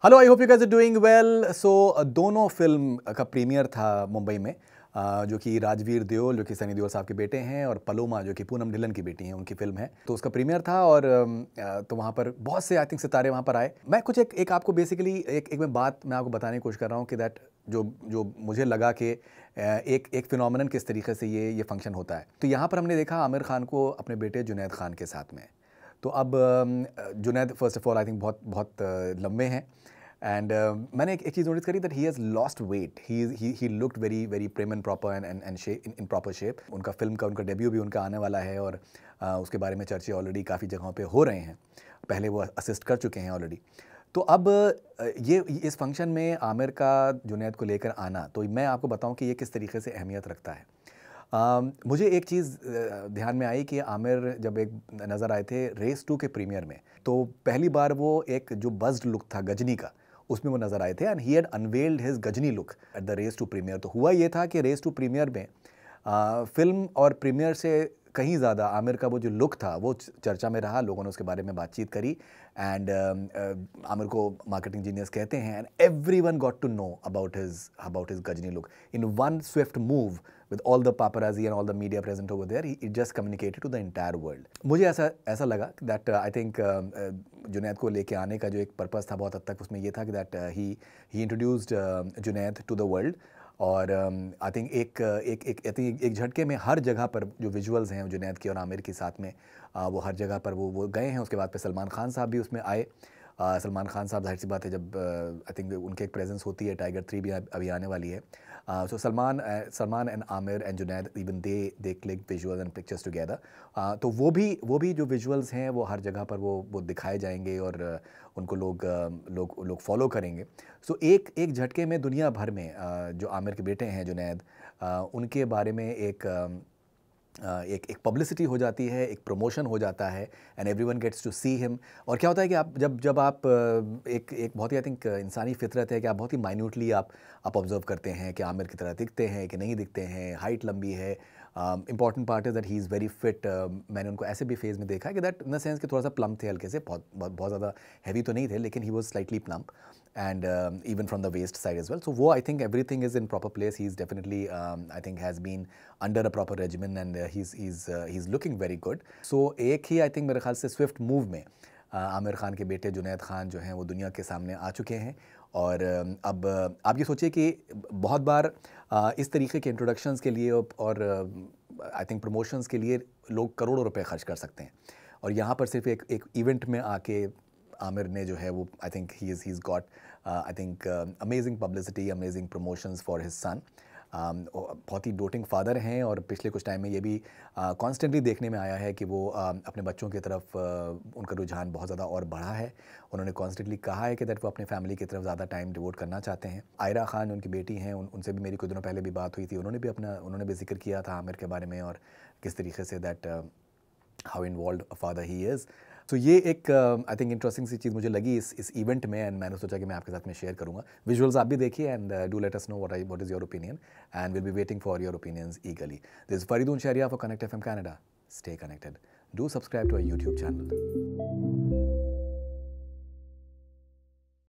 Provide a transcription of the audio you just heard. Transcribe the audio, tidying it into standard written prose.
Hello, I hope you guys are doing well. So दोनों film का premiere था मुंबई में, जो कि राजवीर देओल जो कि सनी देओल साहब के बेटे हैं और पलोमा जो कि पूनम ढिल्लन की बेटी हैं, उनकी फिल्म है। तो उसका प्रीमियर था और तो वहाँ पर बहुत से आई थिंक सितारे वहाँ पर आए। मैं कुछ एक आपको बेसिकली एक मैं बात मैं आपको बताने की कोशिश कर रहा हूँ कि दैट जो जो मुझे लगा कि एक फिनोमिनन किस तरीके से ये फंक्शन होता है। तो यहाँ पर हमने देखा आमिर खान को अपने बेटे जुनैद खान के साथ में। तो अब Junaid first of all I think बहुत बहुत लंबे हैं एंड मैंने एक चीज़ नोटिस करी that he has lost weight. He looked very very prim and proper and in proper shape. उनका फिल्म का उनका डेब्यू भी उनका आने वाला है और उसके बारे में चर्चे ऑलरेडी काफ़ी जगहों पे हो रहे हैं। पहले वो असिस्ट कर चुके हैं ऑलरेडी। तो अब ये इस फंक्शन में आमिर का जुनैद को लेकर आना, तो मैं आपको बताऊं कि ये किस तरीके से अहमियत रखता है। मुझे एक चीज़ ध्यान में आई कि आमिर जब एक नज़र आए थे रेस 2 के प्रीमियर में, तो पहली बार वो एक जो बज्ड लुक था गजनी का, उसमें वो नज़र आए थे and he had unveiled his Ghajini look at the Race 2 premiere. तो हुआ ये था कि रेस 2 प्रीमियर में फिल्म और प्रीमियर से कहीं ज़्यादा आमिर का वो जो लुक था वो चर्चा में रहा। लोगों ने उसके बारे में बातचीत करी एंड आमिर को मार्केटिंग जीनियस कहते हैं and everyone got to know about his Ghajini look in one swift move with all the paparazzi and all the media present over there. It just communicated to the entire world. मुझे ऐसा लगा that I think Junaid को लेके आने का जो एक purpose था बहुत हद तक उसमें ये था कि that he introduced Junaid to the world। और आई थिंक एक झटके में हर जगह पर जो विजुअल्स हैं जुनैद के और आमिर के साथ में वो हर जगह पर वो गए हैं। उसके बाद पे सलमान खान साहब भी उसमें आए। सलमान खान साहब जाहिर सी बात है जब आई थिंक उनके एक प्रेजेंस होती है, टाइगर 3 भी अभी आने वाली है। So Salman and Aamir and Junaid even they clicked visuals and pictures together. तो वो भी जो विजुअल्स हैं वो हर जगह पर वो दिखाए जाएंगे और उनको लोग फॉलो करेंगे। सो एक झटके में दुनिया भर में जो आमिर के बेटे हैं जुनैद, उनके बारे में एक पब्लिसिटी हो जाती है, एक प्रमोशन हो जाता है and everyone gets to see him. और क्या होता है कि आप जब आप एक बहुत ही आई थिंक इंसानी फितरत है कि आप बहुत ही माइन्यूटली आप ऑब्जर्व करते हैं कि आमिर की तरह दिखते हैं कि नहीं दिखते हैं, हाइट लंबी है। Important part is that he is very fit. मैंने उनको ऐसे भी फेज़ में देखा है कि दैट इन द सेंस कि थोड़ा सा प्लम्प थे, हल्के से, बहुत ज़्यादा हैवी तो नहीं थे लेकिन he was slightly plump and even from the waist side as well. So wo I think everything is in proper place. He's definitely I think has been under a proper regimen and he's looking very good. So एक ही I think मेरे ख्याल से Swift move में आमिर खान के बेटे जुनैद खान जो हैं वो दुनिया के सामने आ चुके हैं। और अब आप ये सोचिए कि बहुत बार इस तरीके के इंट्रोडक्शंस के लिए और आई थिंक प्रमोशंस के लिए लोग करोड़ों रुपए खर्च कर सकते हैं और यहाँ पर सिर्फ एक इवेंट में आके आमिर ने जो है वो I think he's got I think amazing publicity, amazing promotions for his son. बहुत ही डोटिंग फादर हैं और पिछले कुछ टाइम में ये भी कॉन्स्टेंटली देखने में आया है कि वो अपने बच्चों की तरफ उनका रुझान बहुत ज़्यादा और बढ़ा है। उन्होंने कॉन्स्टेंटली कहा है कि दैट वो अपने फैमिली की तरफ ज़्यादा टाइम डिवोट करना चाहते हैं। आयरा खान उनकी बेटी हैं, उनसे भी मेरी कुछ दिनों पहले भी बात हुई थी। उन्होंने भी जिक्र किया था आमिर के बारे में और किस तरीके say that how involve a father he is. तो ये एक आई थिंक इंटरेस्टिंग सी चीज़ मुझे लगी इस इवेंट में एंड मैंने सोचा कि मैं आपके साथ में शेयर करूंगा। विजुअल्स आप भी देखिए and do let us know what is your opinion and will be waiting for your opinions eagerly. This is Fareedun Shahryar for Connect FM Canada. Stay connected. Do subscribe to our YouTube channel.